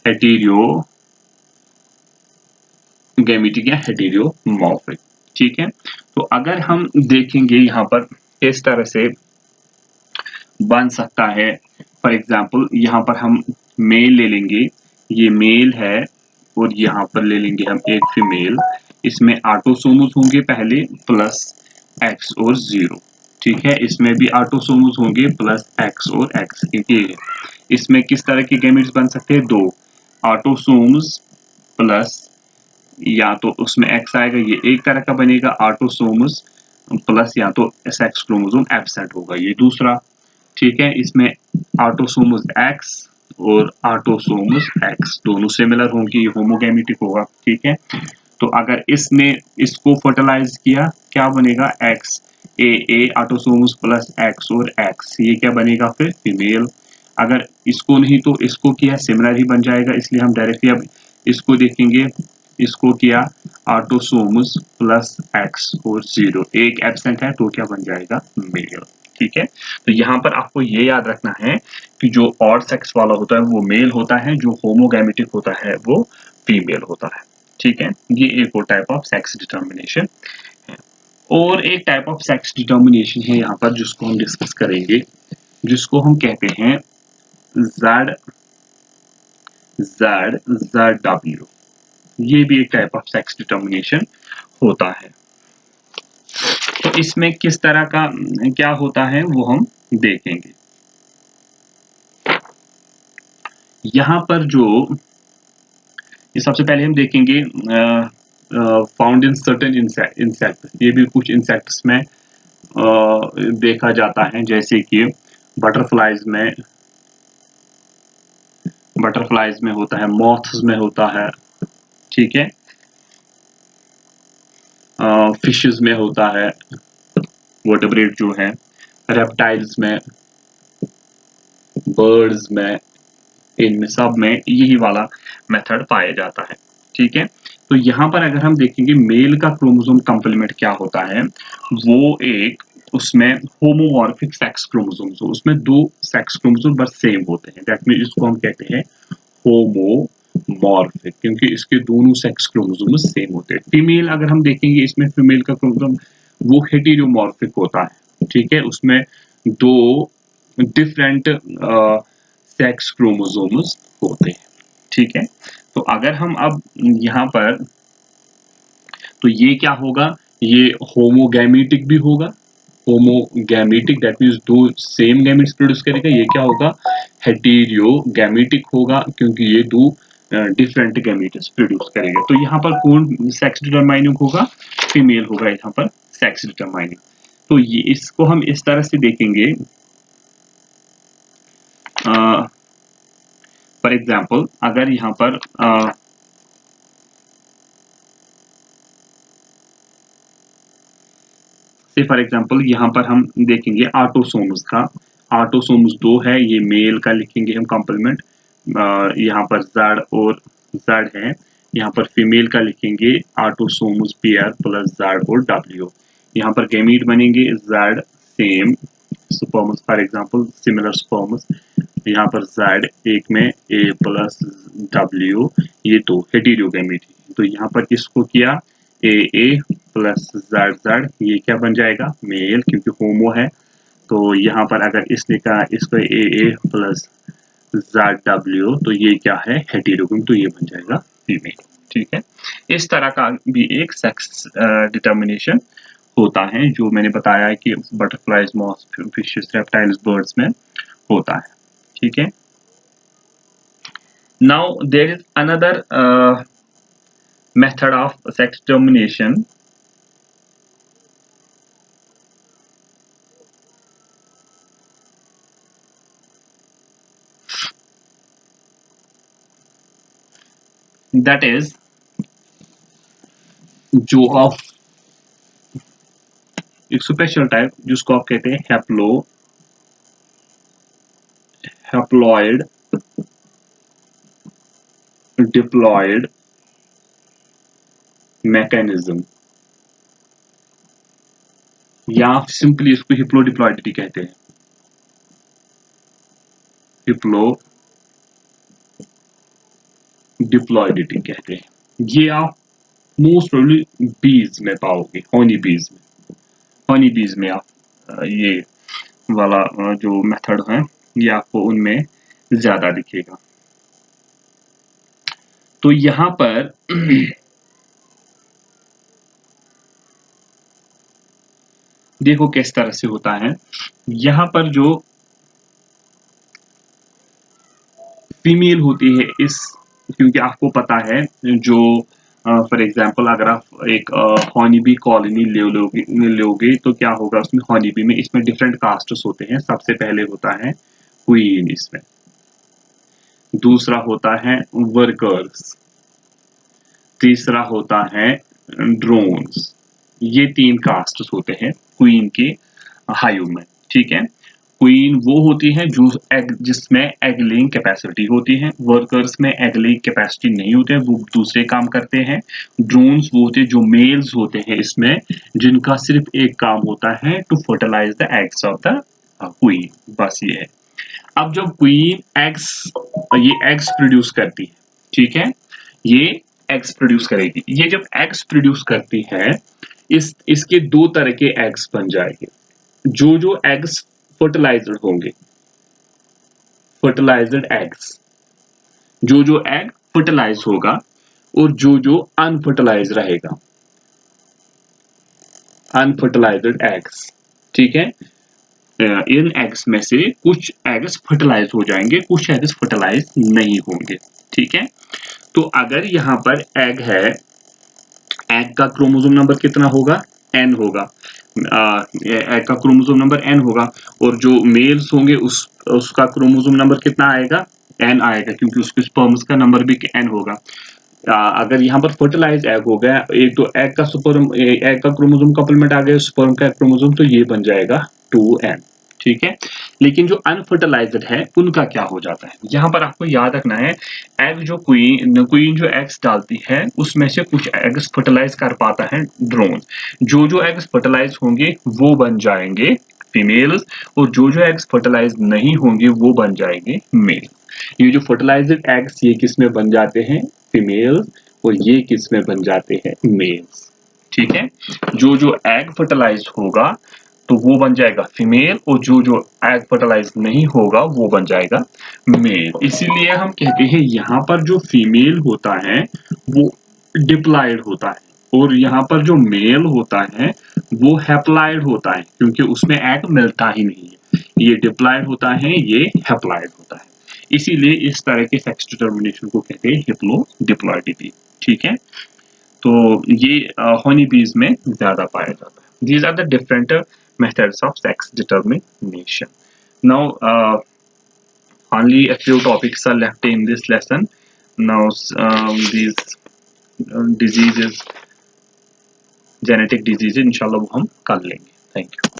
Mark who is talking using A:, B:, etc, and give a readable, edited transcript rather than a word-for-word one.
A: Heterogametic या heteromorphic. ठीक है, तो अगर हम देखेंगे यहाँ पर इस तरह से बन सकता है। फॉर एग्जाम्पल यहाँ पर हम मेल ले लेंगे, ये मेल है, और यहाँ पर ले लेंगे हम एक फीमेल। इसमें ऑटोसोम्स होंगे पहले प्लस एक्स और 0। ठीक है, इसमें भी ऑटोसोम्स होंगे प्लस एक्स और एक्स, क्योंकि इसमें किस तरह के गैमेट्स बन सकते हैं, दो ऑटोसोम्स प्लस, या तो उसमें एक्स आएगा, ये एक तरह का बनेगा ऑटोसोम्स प्लस, या तो सेक्स क्रोमोसोम एब्सेंट होगा, ये दूसरा। ठीक है, इसमें ऑटोसोम्स एक्स और ऑटोसोम्स एक्स दोनों सिमिलर होंगे, ये होमोगैमेटिक होगा। ठीक है, तो अगर इसने इसको फर्टिलाइज किया, क्या बनेगा, एक्स ए ऑटोसोम्स प्लस एक्स और एक्स, ये क्या बनेगा फिर फीमेल। अगर इसको नहीं तो इसको किया, सिमिलर ही बन जाएगा, इसलिए हम डायरेक्टली अब इसको देखेंगे। इसको किया ऑटोसोम्स प्लस एक्स और 0, एक एब्सेंट है तो क्या बन जाएगा, मेल। ठीक है, तो यहाँ पर आपको ये याद रखना है कि जो ऑड सेक्स वाला होता है वो मेल होता है, जो होमोगैमेटिक होता है वो फीमेल होता है। ठीक है, ये एक और टाइप ऑफ सेक्स डिटर्मिनेशन है। और एक टाइप ऑफ सेक्स डिटर्मिनेशन है यहाँ पर जिसको हम डिस्कस करेंगे, जिसको हम कहते हैं जेड जेड जेड डब्ल्यू। ये भी एक टाइप ऑफ सेक्स डिटर्मिनेशन होता है। तो इसमें किस तरह का क्या होता है वो हम देखेंगे। यहाँ पर जो ये सबसे पहले हम देखेंगे फाउंड इन सर्टेन इंसेक्ट, ये भी कुछ इंसेक्ट्स में देखा जाता है, जैसे कि बटरफ्लाइज में होता है, मॉथ्स में होता है। ठीक है, फिशेस में होता है, वर्टेब्रेट जो है, रेप्टाइल्स में, बर्ड्स में, इनमें सब में यही वाला मेथड पाया जाता है। ठीक है, तो यहाँ पर अगर हम देखेंगे मेल का क्रोमोसोम कंप्लीमेंट क्या होता है, वो एक उसमें होमोमॉर्फिक सेक्स क्रोमोसोम, उसमें दो सेक्स क्रोमोसोम बस सेम होते हैं, दैट मीन इसको हम कहते हैं होमोमॉर्फिक, क्योंकि इसके दोनों सेक्स क्रोमोसोम सेम होते हैं। फीमेल अगर हम देखेंगे, इसमें फीमेल का क्रोमोसोम वो हेटेरोमॉर्फिक होता है। ठीक है, उसमें दो डिफरेंट सेक्स क्रोमोसोम्स होते हैं। ठीक है, तो अगर हम अब यहाँ पर, तो ये क्या होगा, ये होमोगैमेटिक भी होगा, होमोगैमेटिक दैट मीन्स दो सेम गैमेट्स प्रोड्यूस करेगा। ये क्या होगा, हेटेरोगैमेटिक होगा, क्योंकि ये दो डिफरेंट गैमेट्स प्रोड्यूस करेगा। तो यहाँ पर कौन सेक्स डिटरमाइनिंग होगा, फीमेल होगा यहाँ पर सेक्स डिटरमाइनिंग। तो ये इसको हम इस तरह से देखेंगे। फॉर एग्जाम्पल अगर यहाँ पर फॉर एग्जाम्पल यहाँ पर हम देखेंगे ऑटोसोम्स का, ऑटोसोम्स दो है, ये मेल का लिखेंगे हम कॉम्प्लीमेंट, यहाँ पर जेड और जेड है, यहाँ पर फीमेल का लिखेंगे ऑटोसोम्स पेयर प्लस जेड और डब्ल्यू। यहाँ पर गैमीट बनेंगे Z same sperms, for example similar sperms, यहाँ पर जेड एक में ए प्लस डब्ल्यू, ये दो हेटेरोगैमेट। तो यहाँ पर इसको किया ए प्लस जेड जेड, ये क्या बन जाएगा, मेल, क्योंकि होमो है। तो यहाँ पर अगर इसने कहा इसको ए प्लस जेड डब्ल्यू, तो ये क्या है, हेटेरोगैमेट, तो ये बन जाएगा फीमेल। ठीक है, इस तरह का भी एक सेक्स डिटर्मिनेशन होता है, जो मैंने बताया है कि butterflies, moths, fishes, reptiles, birds में होता है। ठीक है, now there is another method of sex determination, that is जो ऑफ एक स्पेशल टाइप जिसको आप कहते हैं हैप्लॉइड डिप्लॉइड मैकेनिज्म, या सिंपली इसको हिप्लोडिप्लॉइडिटी कहते हैं। डिप्लॉयडिटी कहते हैं। ये आप मोस्ट प्रोबेबली बीज में पाओगे, हनी बीज में। हनी बीज में आप ये वाला जो मेथड है ये आपको उनमें ज्यादा दिखेगा। तो यहां पर देखो किस तरह से होता है। यहां पर जो फीमेल होती है इस, क्योंकि आपको पता है जो फॉर एग्जांपल अगर आप एक हनी बी कॉलोनी लोगे तो क्या होगा उसमें, हनी बी में इसमें डिफरेंट कास्ट्स होते हैं। सबसे पहले होता है क्वीन, इसमें दूसरा होता है वर्कर्स, तीसरा होता है ड्रोन्स। ये 3 कास्ट्स होते हैं क्वीन के हाइव में, ठीक है। क्वीन वो होती है जो एग, जिसमें एग लेइंग कैपेसिटी होती है। वर्कर्स में एग लेइंग कैपेसिटी नहीं होते हैं, वो दूसरे काम करते हैं। ड्रोन्स वो होते हैं जो मेल्स होते हैं इसमें, जिनका सिर्फ एक काम होता है to fertilize the eggs of the queen, बस ये है। अब जब क्वीन ये एग्स प्रोड्यूस करती है, ठीक है, ये एग्स प्रोड्यूस करेगी। ये जब एग्स प्रोड्यूस करती है, इसके 2 तरह के एग्स बन जाएंगे। जो एग्स फर्टिलाइज्ड होंगे, फर्टिलाइज्ड एग्स, जो एग फर्टिलाइज होगा, और जो अनफर्टिलाइज रहेगा, अनफर्टिलाइज्ड एग्स, ठीक है। इन एग्स में से कुछ एग्स फर्टिलाइज हो जाएंगे, कुछ एग्स फर्टिलाइज नहीं होंगे, ठीक है। तो अगर यहाँ पर एग है, एग का क्रोमोसोम नंबर कितना होगा, n होगा। एग का क्रोमोसोम नंबर n होगा, और जो मेल्स होंगे उसका क्रोमोसोम नंबर कितना आएगा, n आएगा, क्योंकि उसके स्पर्म्स का नंबर भी n होगा। अगर यहाँ पर फर्टिलाइज एग हो गया, एक तो एग का एग का क्रोमोसोम कपलमेंट आ गया स्पर्म का क्रोमोसोम, तो ये बन जाएगा 2n, ठीक है। लेकिन जो अनफर्टिलाइज्ड है उनका क्या हो जाता है, यहाँ पर आपको याद रखना है, एग जो क्वीन जो एग्स डालती है उसमें से कुछ एग्स फर्टिलाइज कर पाता है ड्रोन। जो एग्स फर्टिलाइज होंगे वो बन जाएंगे फीमेल्स, और जो एग्स फर्टिलाइज नहीं होंगे वो बन जाएंगे मेल। ये जो फर्टिलाइज्ड एग्स ये किस में बन जाते हैं, फीमेल्स, और ये किस में बन जाते हैं, मेल्स, ठीक है। जो एग फर्टिलाइज होगा तो वो बन जाएगा फीमेल, और जो एग फर्टिलाइज नहीं होगा वो बन जाएगा मेल। इसीलिए हम कहते हैं यहाँ पर जो फीमेल होता है वो डिप्लॉयड होता है, और यहाँ पर जो मेल होता है वो हैप्लॉयड होता है, क्योंकि उसमें एग मिलता ही नहीं है। ये डिप्लॉयड होता है, ये हैप्लॉयड होता है। इसीलिए इस तरह के सेक्स डिटर्मिनेशन को कहते हैं हिप्लोडिप्लॉइडिटी, ठीक है। तो ये हनी बीज में ज्यादा पाया जाता है। These are the different methods of sex determination. Now, only a few topics are left in this lesson. Now, these diseases, genetic diseases, इंशाल्लाह वो हम कर लेंगे। Thank you.